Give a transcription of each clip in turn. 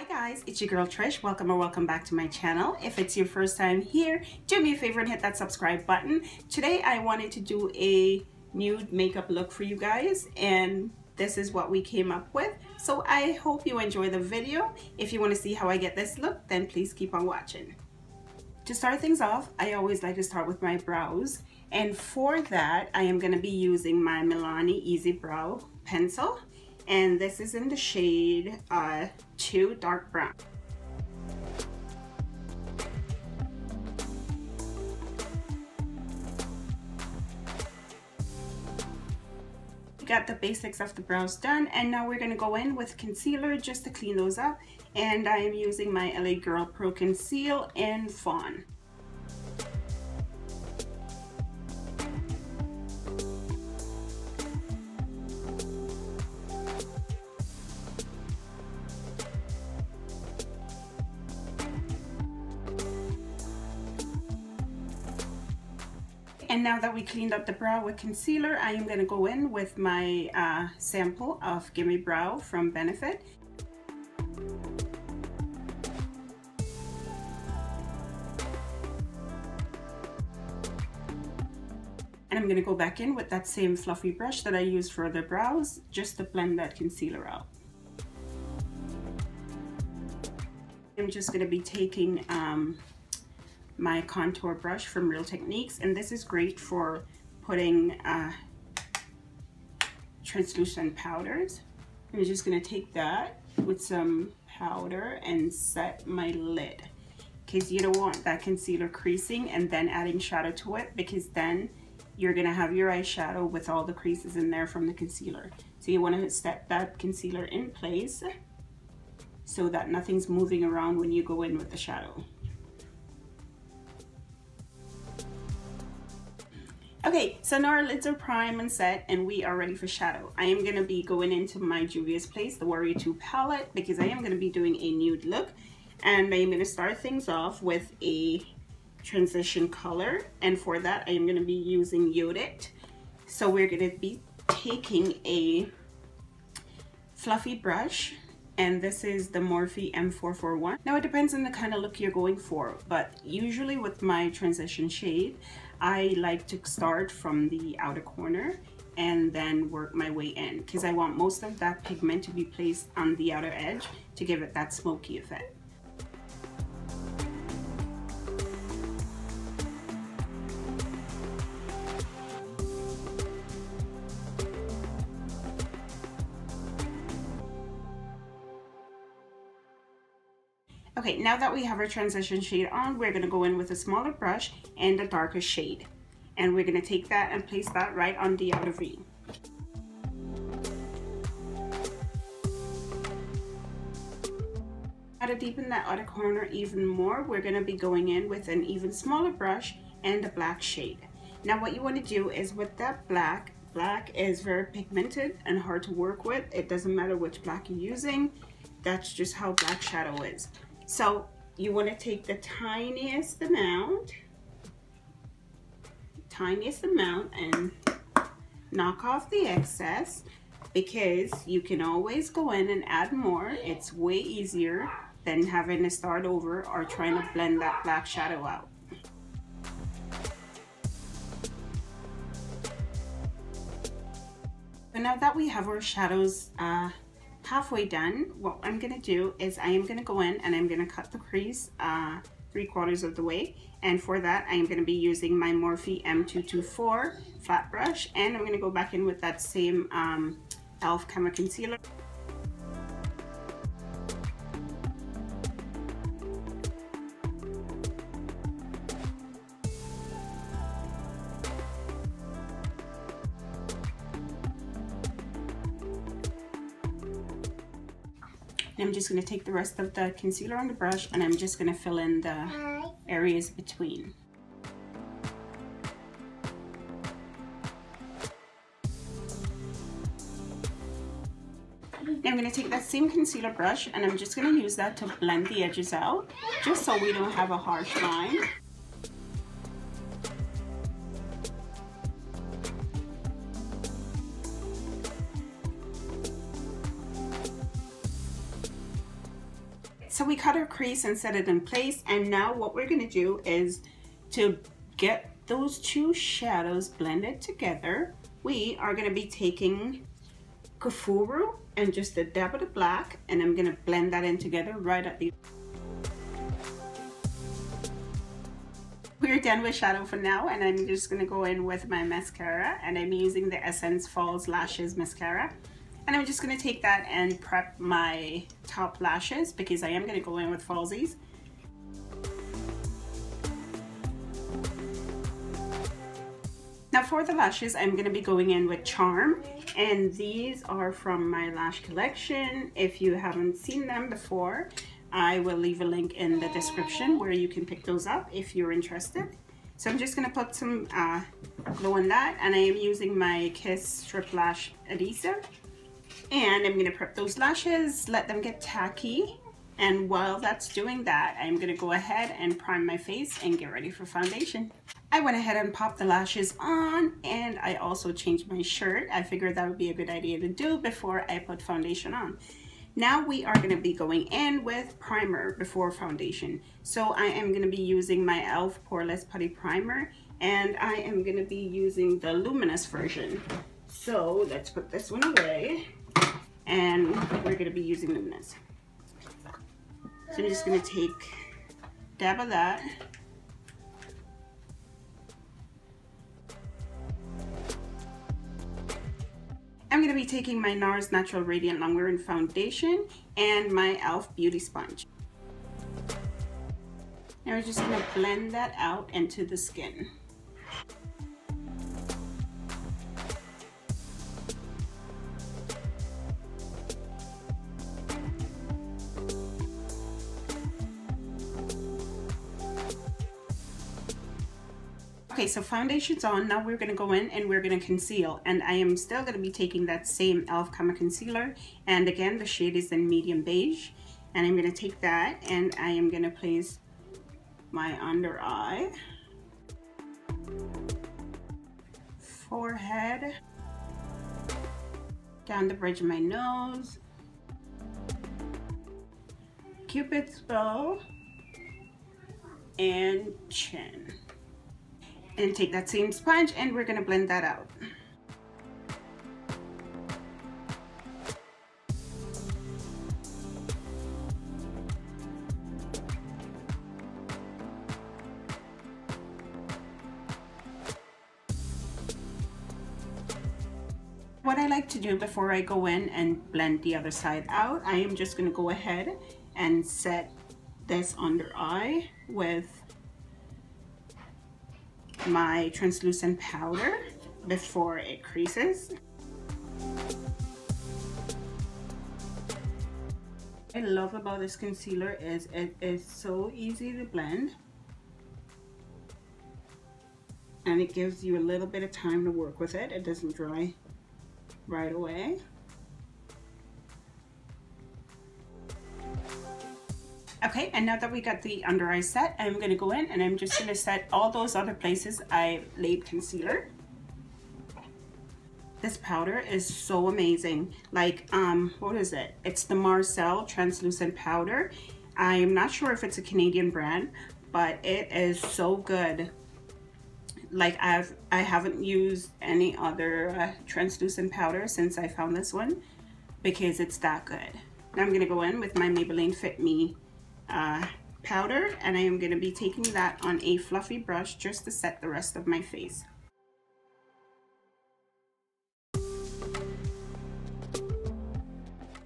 guys, it's your girl Trish. Welcome or welcome back to my channel. If it's your first time here, do me a favor and hit that subscribe button. Today I wanted to do a nude makeup look for you guys, and this is what we came up with. So I hope you enjoy the video. If you want to see how I get this look, then please keep on watching. To start things off, I always like to start with my brows, and for that I am going to be using my Milani Easy Brow pencil, and this is in the shade 2 dark brown. Got the basics of the brows done, and now we're going to go in with concealer just to clean those up, and I am using my LA Girl Pro Conceal in Fawn. And now that we cleaned up the brow with concealer, I am going to go in with my sample of Gimme Brow from Benefit. And I'm going to go back in with that same fluffy brush that I used for the brows, just to blend that concealer out. I'm just going to be taking my contour brush from Real Techniques, and this is great for putting translucent powders. I'm just going to take that with some powder and set my lid, because you don't want that concealer creasing and then adding shadow to it, because then you're going to have your eyeshadow with all the creases in there from the concealer. So you want to set that concealer in place so that nothing's moving around when you go in with the shadow. Okay, so now our lids are primed and set, and we are ready for shadow. I am going to be going into my Juvia's Place, the Warrior 2 palette, because I am going to be doing a nude look. And I am going to start things off with a transition color, and for that I am going to be using Yodit. So we're going to be taking a fluffy brush, and this is the Morphe M441. Now it depends on the kind of look you're going for, but usually with my transition shade, I like to start from the outer corner and then work my way in, because I want most of that pigment to be placed on the outer edge to give it that smoky effect. Okay, now that we have our transition shade on, we're going to go in with a smaller brush and a darker shade. And we're going to take that and place that right on the outer V. Now to deepen that outer corner even more, we're going to be going in with an even smaller brush and a black shade. Now what you want to do is with that black is very pigmented and hard to work with. It doesn't matter which black you're using. That's just how black shadow is. So you want to take the tiniest amount and knock off the excess, because you can always go in and add more. It's way easier than having to start over or trying to blend that black shadow out. So now that we have our shadows halfway done, what I'm going to do is I am going to go in and I'm going to cut the crease 3/4 of the way, and for that I am going to be using my Morphe M224 flat brush, and I'm going to go back in with that same e.l.f. Camera Concealer. I'm just going to take the rest of the concealer on the brush, and I'm just going to fill in the areas between. Now I'm going to take that same concealer brush, and I'm just going to use that to blend the edges out, just so we don't have a harsh line. so we cut our crease and set it in place, and now what we're going to do is to get those two shadows blended together. We are going to be taking Kafuru and just a dab of the black, and I'm going to blend that in together right at the... We're done with shadow for now, and I'm just going to go in with my mascara, and I'm using the Essence Falls Lashes Mascara. And I'm just going to take that and prep my top lashes because I am going to go in with falsies. Now for the lashes, I'm going to be going in with Charm, and these are from my lash collection. If you haven't seen them before, I will leave a link in the description where you can pick those up if you're interested. So I'm just going to put some glue on that, and I am using my Kiss Strip Lash Adhesive. And I'm going to prep those lashes, let them get tacky, and while that's doing that, I'm going to go ahead and prime my face and get ready for foundation. I went ahead and popped the lashes on, and I also changed my shirt. I figured that would be a good idea to do before I put foundation on. Now we are going to be going in with primer before foundation. So I am going to be using my e.l.f. Poreless Putty Primer, and I am going to be using the luminous version. So let's put this one away. And we're going to be using luminous. So I'm just going to take a dab of that. I'm going to be taking my Nars Natural Radiant Longwear Foundation and my e.l.f. Beauty Sponge. Now we're just going to blend that out into the skin. Okay, so foundation's on. Now we're going to go in and we're going to conceal, and I am still going to be taking that same e.l.f. concealer, and again the shade is in medium beige, and I'm going to take that and I am going to place my under eye, forehead, down the bridge of my nose, Cupid's bow, and chin. And take that same sponge and we're going to blend that out. What I like to do before I go in and blend the other side out, I am just going to go ahead and set this under eye with my translucent powder before it creases. What I love about this concealer is it is so easy to blend, and it gives you a little bit of time to work with it. It doesn't dry right away. Okay, and now that we got the under eye set, I'm going to go in and I'm just going to set all those other places I laid concealer. This powder is so amazing. Like, what is it? It's the Marcel translucent powder. I'm not sure if it's a Canadian brand, but it is so good. Like, I haven't used any other translucent powder since I found this one because it's that good. Now I'm going to go in with my Maybelline Fit Me powder, and I am going to be taking that on a fluffy brush just to set the rest of my face.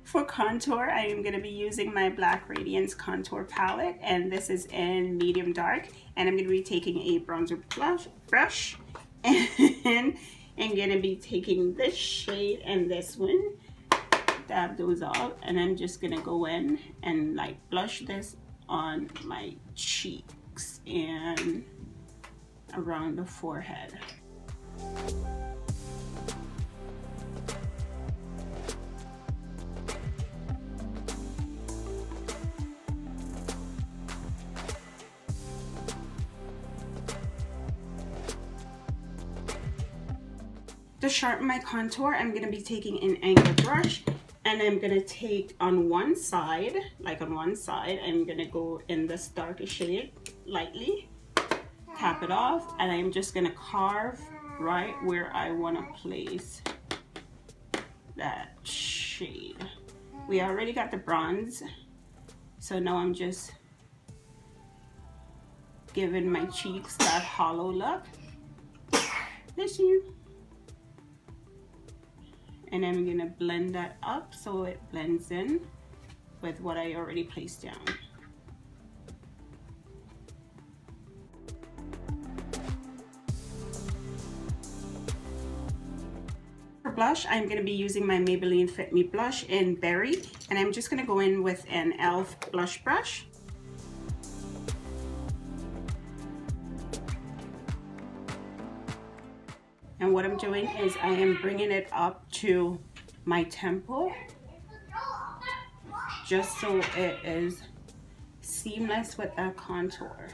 For contour, I am going to be using my Black Radiance contour palette, and this is in medium dark, and I'm going to be taking a bronzer brush and I'm going to be taking this shade and this one, dab those off, and I'm just going to go in and like blush this on my cheeks and around the forehead. To sharpen my contour, I'm going to be taking an angled brush, And I'm gonna take on one side, I'm gonna go in this darker shade lightly, tap it off, and I'm just gonna carve right where I wanna place that shade. We already got the bronze, so now I'm just giving my cheeks that hollow look. Bless you. And I'm gonna blend that up so it blends in with what I already placed down. For blush, I'm gonna be using my Maybelline Fit Me blush in Berry, and I'm just gonna go in with an e.l.f. blush brush. And what I'm doing is I am bringing it up to my temple, just so it is seamless with that contour.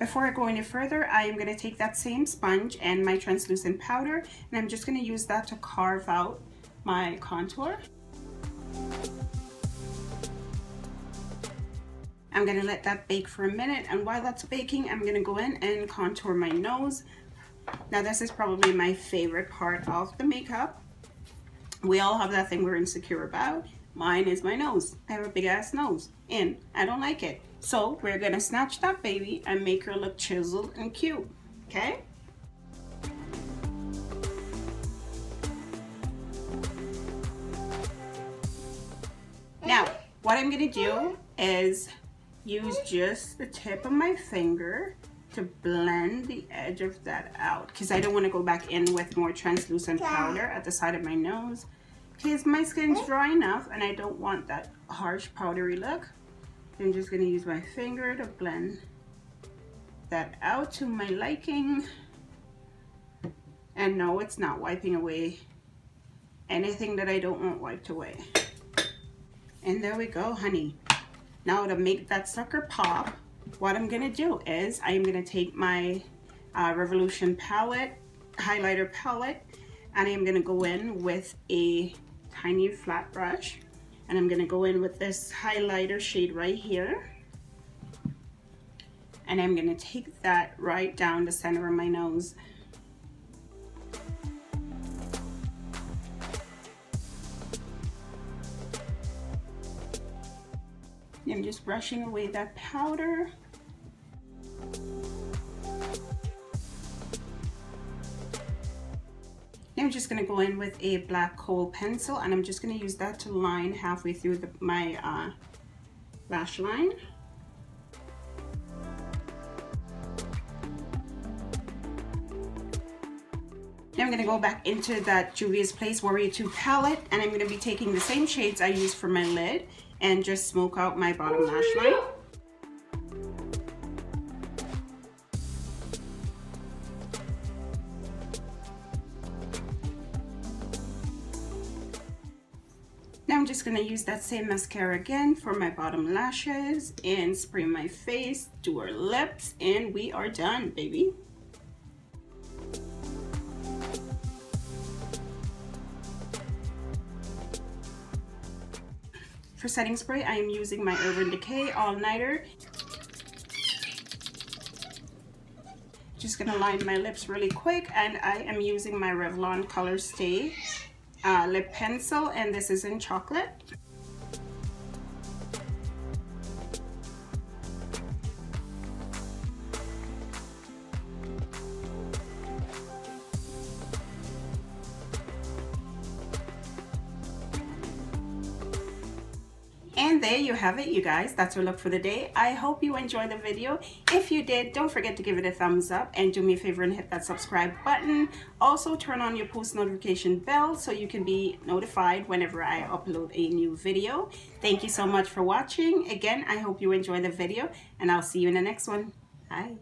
Before I go any further, I am going to take that same sponge and my translucent powder, and I'm just going to use that to carve out my contour. I'm going to let that bake for a minute, and while that's baking, I'm going to go in and contour my nose. Now this is probably my favorite part of the makeup. We all have that thing we're insecure about. Mine is my nose. I have a big ass nose and I don't like it. So we're gonna snatch that baby and make her look chiseled and cute, okay? Now, what I'm gonna do is use just the tip of my finger to blend the edge of that out, because I don't want to go back in with more translucent powder at the side of my nose, because my skin's dry enough and I don't want that harsh powdery look. I'm just going to use my finger to blend that out to my liking. And no, it's not wiping away anything that I don't want wiped away. And there we go, honey. Now to make that sucker pop, what I'm gonna do is I'm gonna take my Revolution palette, highlighter palette, and I'm gonna go in with a tiny flat brush, and I'm gonna go in with this highlighter shade right here, and I'm gonna take that right down the center of my nose. I'm just brushing away that powder. Now I'm just going to go in with a black kohl pencil, and I'm just going to use that to line halfway through my lash line. Now I'm going to go back into that Juvia's Place Warrior 2 palette, and I'm going to be taking the same shades I used for my lid and just smoke out my bottom lash line. Now I'm just going to use that same mascara again for my bottom lashes and spray my face, do our lips, and we are done, baby. For setting spray, I am using my Urban Decay All Nighter. Just gonna line my lips really quick, and I am using my Revlon Color Stay lip pencil, and this is in chocolate. And there you have it, you guys. That's our look for the day. I hope you enjoyed the video. If you did, don't forget to give it a thumbs up and do me a favor and hit that subscribe button. Also, turn on your post notification bell so you can be notified whenever I upload a new video. Thank you so much for watching. Again, I hope you enjoyed the video, and I'll see you in the next one. Bye.